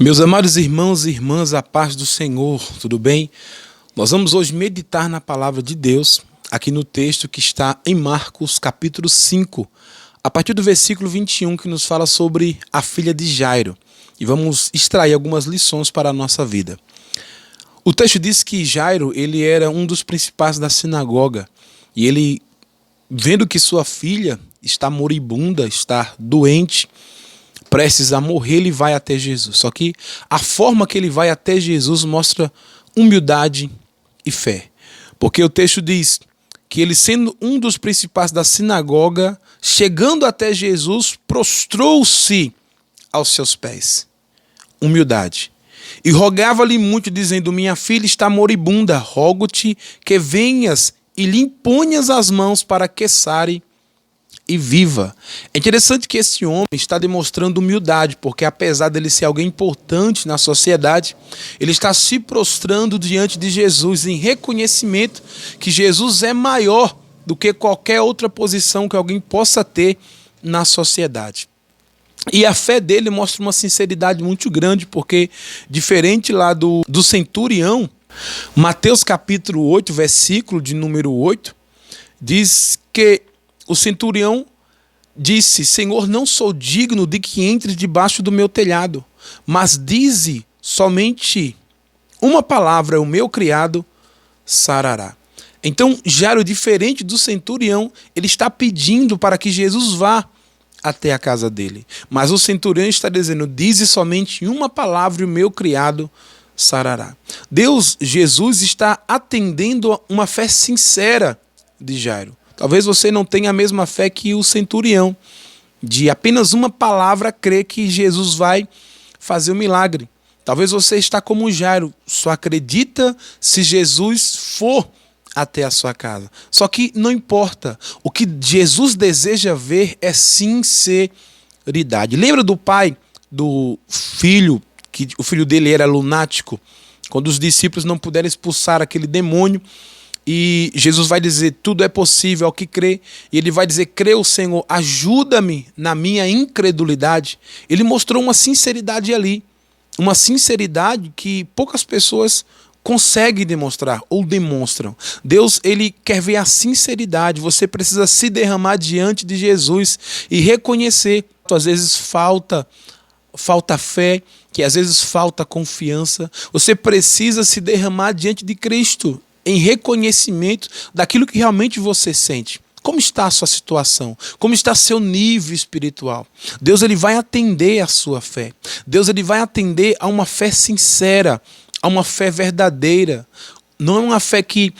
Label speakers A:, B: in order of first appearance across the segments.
A: Meus amados irmãos e irmãs, a paz do Senhor, tudo bem? Nós vamos hoje meditar na palavra de Deus, aqui no texto que está em Marcos, capítulo 5, a partir do versículo 21, que nos fala sobre a filha de Jairo. E vamos extrair algumas lições para a nossa vida. O texto diz que Jairo, ele era um dos principais da sinagoga, e ele, vendo que sua filha está moribunda, está doente, prestes a morrer, ele vai até Jesus. Só que a forma que ele vai até Jesus mostra humildade e fé. Porque o texto diz que ele, sendo um dos principais da sinagoga, chegando até Jesus, prostrou-se aos seus pés. Humildade. E rogava-lhe muito, dizendo: minha filha está moribunda, rogo-te que venhas e lhe imponhas as mãos para que sare e viva. É interessante que esse homem está demonstrando humildade, porque apesar dele ser alguém importante na sociedade, ele está se prostrando diante de Jesus em reconhecimento que Jesus é maior do que qualquer outra posição que alguém possa ter na sociedade. E a fé dele mostra uma sinceridade muito grande, porque diferente lá do centurião, Mateus capítulo 8, versículo de número 8, diz que o centurião disse: Senhor, não sou digno de que entres debaixo do meu telhado, mas dize somente uma palavra, o meu criado sarará. Então, Jairo, diferente do centurião, ele está pedindo para que Jesus vá até a casa dele. Mas o centurião está dizendo: dize somente uma palavra e o meu criado sarará. Jesus está atendendo a uma fé sincera de Jairo. Talvez você não tenha a mesma fé que o centurião, de apenas uma palavra crer que Jesus vai fazer o milagre. Talvez você está como Jairo, só acredita se Jesus for até a sua casa. Só que não importa, o que Jesus deseja ver é sinceridade. Lembra do pai do filho, que o filho dele era lunático, quando os discípulos não puderam expulsar aquele demônio? E Jesus vai dizer: tudo é possível ao que crê. E ele vai dizer: creu, Senhor, ajuda-me na minha incredulidade. Ele mostrou uma sinceridade ali. Uma sinceridade que poucas pessoas conseguem demonstrar ou demonstram. Deus, ele quer ver a sinceridade. Você precisa se derramar diante de Jesus e reconhecer. Às vezes falta fé, que às vezes falta confiança. Você precisa se derramar diante de Cristo, em reconhecimento daquilo que realmente você sente. Como está a sua situação? Como está seu nível espiritual? Deus, ele vai atender a sua fé. Deus, ele vai atender a uma fé sincera, a uma fé verdadeira. Não é uma fé que,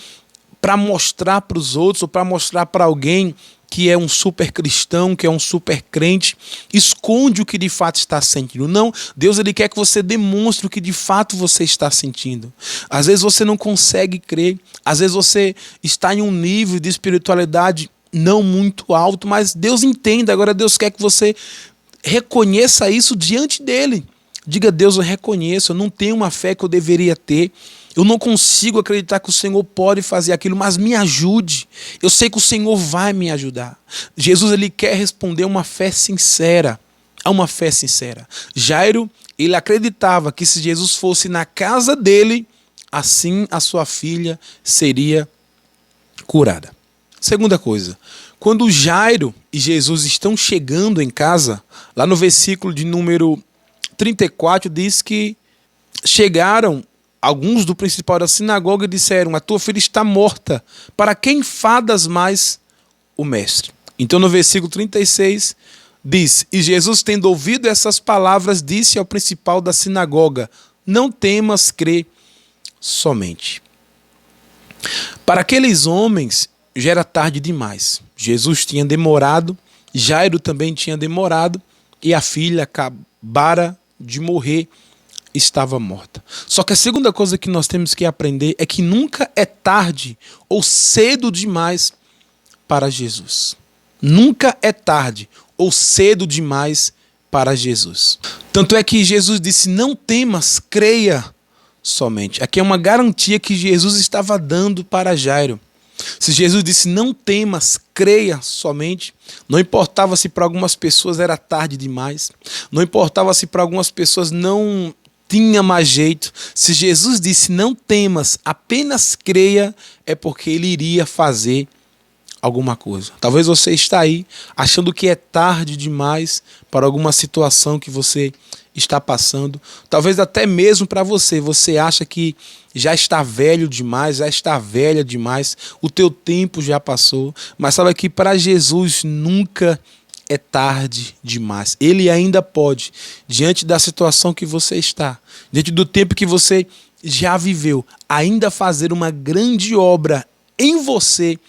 A: para mostrar para os outros ou para mostrar para alguém que é um super cristão, que é um super crente, esconde o que de fato está sentindo. Não, Deus, ele quer que você demonstre o que de fato você está sentindo. Às vezes você não consegue crer, às vezes você está em um nível de espiritualidade não muito alto, mas Deus entende. Agora Deus quer que você reconheça isso diante dele. Diga: Deus, eu reconheço, eu não tenho uma fé que eu deveria ter. Eu não consigo acreditar que o Senhor pode fazer aquilo, mas me ajude. Eu sei que o Senhor vai me ajudar. Jesus, ele quer responder a uma fé sincera. A uma fé sincera. Jairo, ele acreditava que se Jesus fosse na casa dele, assim a sua filha seria curada. Segunda coisa, quando Jairo e Jesus estão chegando em casa, lá no versículo de número 34, diz que chegaram alguns do principal da sinagoga e disseram: a tua filha está morta, para que enfadas mais o mestre? Então no versículo 36 diz: e Jesus, tendo ouvido essas palavras, disse ao principal da sinagoga: não temas, crê somente. Para aqueles homens já era tarde demais. Jesus tinha demorado, Jairo também tinha demorado, e a filha acabara de morrer, estava morta. Só que a segunda coisa que nós temos que aprender é que nunca é tarde ou cedo demais para Jesus. Nunca é tarde ou cedo demais para Jesus. Tanto é que Jesus disse: não temas, creia somente. Aqui é uma garantia que Jesus estava dando para Jairo. Se Jesus disse: não temas, creia somente, não importava se para algumas pessoas era tarde demais, não importava se para algumas pessoas não tinha mais jeito. Se Jesus disse não temas, apenas creia, é porque ele iria fazer alguma coisa. Talvez você está aí achando que é tarde demais para alguma situação que você está passando. Talvez até mesmo para você. Você acha que já está velho demais, já está velha demais, o teu tempo já passou. Mas sabe que para Jesus nunca é tarde demais. Ele ainda pode, diante da situação que você está, diante do tempo que você já viveu, ainda fazer uma grande obra em você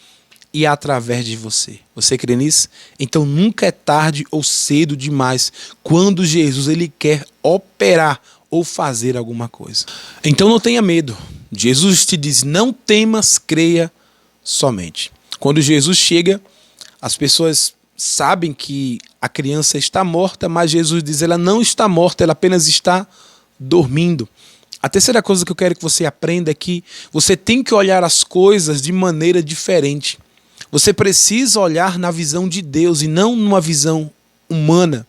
A: e através de você. Você crê nisso? Então nunca é tarde ou cedo demais quando Jesus ele quer operar ou fazer alguma coisa. Então não tenha medo. Jesus te diz, não temas, creia somente. Quando Jesus chega, as pessoas sabem que a criança está morta, mas Jesus diz, ela não está morta, ela apenas está dormindo. A terceira coisa que eu quero que você aprenda é que você tem que olhar as coisas de maneira diferente. Você precisa olhar na visão de Deus e não numa visão humana.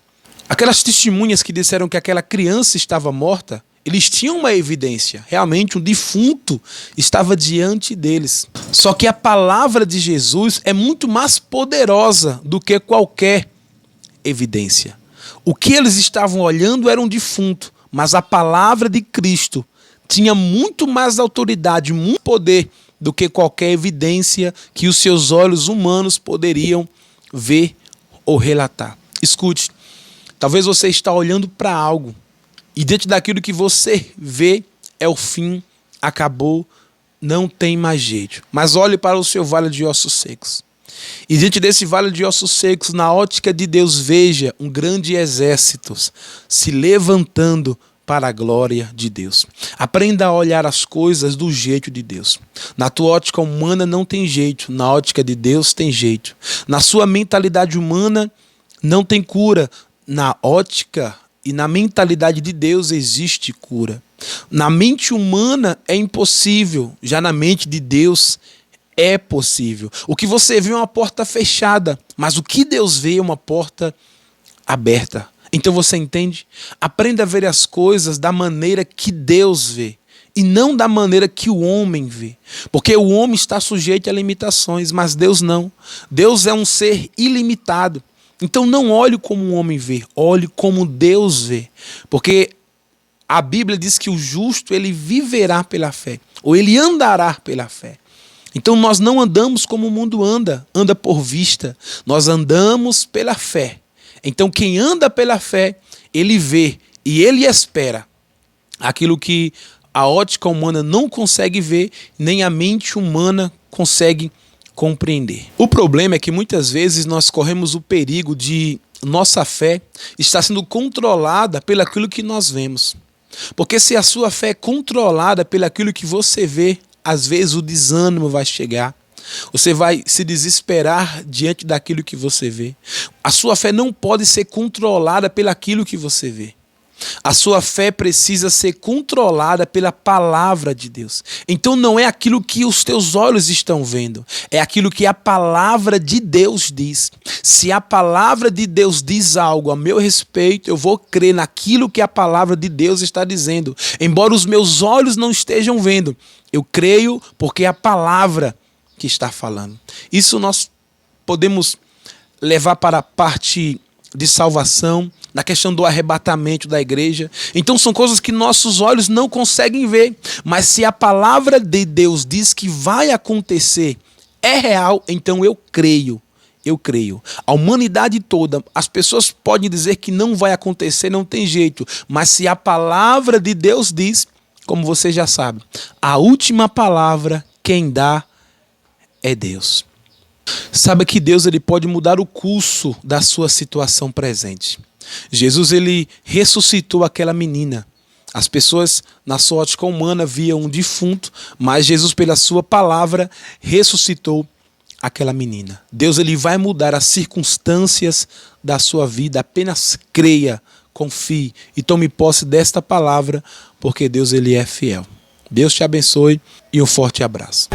A: Aquelas testemunhas que disseram que aquela criança estava morta, eles tinham uma evidência. Realmente um defunto estava diante deles. Só que a palavra de Jesus é muito mais poderosa do que qualquer evidência. O que eles estavam olhando era um defunto, mas a palavra de Cristo tinha muito mais autoridade, muito poder do que qualquer evidência que os seus olhos humanos poderiam ver ou relatar. Escute, talvez você está olhando para algo e diante daquilo que você vê é o fim, acabou, não tem mais jeito. Mas olhe para o seu vale de ossos secos. E diante desse vale de ossos secos, na ótica de Deus, veja um grande exército se levantando para a glória de Deus. Aprenda a olhar as coisas do jeito de Deus. Na tua ótica humana não tem jeito, na ótica de Deus tem jeito. Na sua mentalidade humana não tem cura, na ótica e na mentalidade de Deus existe cura. Na mente humana é impossível, já na mente de Deus é possível. O que você vê é uma porta fechada, mas o que Deus vê é uma porta aberta. Então você entende? Aprenda a ver as coisas da maneira que Deus vê e não da maneira que o homem vê. Porque o homem está sujeito a limitações, mas Deus não. Deus é um ser ilimitado. Então não olhe como um homem vê, olhe como Deus vê. Porque a Bíblia diz que o justo ele viverá pela fé, ou ele andará pela fé. Então nós não andamos como o mundo anda, anda por vista. Nós andamos pela fé. Então quem anda pela fé, ele vê e ele espera aquilo que a ótica humana não consegue ver, nem a mente humana consegue compreender. O problema é que muitas vezes nós corremos o perigo de nossa fé estar sendo controlada pelaquilo que nós vemos. Porque se a sua fé é controlada pelaquilo que você vê, às vezes o desânimo vai chegar. Você vai se desesperar diante daquilo que você vê. A sua fé não pode ser controlada pelaquilo que você vê. A sua fé precisa ser controlada pela palavra de Deus. Então não é aquilo que os teus olhos estão vendo, é aquilo que a palavra de Deus diz. Se a palavra de Deus diz algo a meu respeito, eu vou crer naquilo que a palavra de Deus está dizendo. Embora os meus olhos não estejam vendo, eu creio porque é a palavra que está falando. Isso nós podemos levar para a parte de salvação, na questão do arrebatamento da igreja. Então são coisas que nossos olhos não conseguem ver, mas se a palavra de Deus diz que vai acontecer, é real, então eu creio. Eu creio. A humanidade toda, as pessoas podem dizer que não vai acontecer, não tem jeito, mas se a palavra de Deus diz, como você já sabe, a última palavra quem dá é Deus. Saiba que Deus ele pode mudar o curso da sua situação presente. Jesus ele ressuscitou aquela menina. As pessoas na sua ótica humana viam um defunto, mas Jesus pela sua palavra ressuscitou aquela menina. Deus ele vai mudar as circunstâncias da sua vida. Apenas creia, confie e tome posse desta palavra, porque Deus ele é fiel. Deus te abençoe e um forte abraço.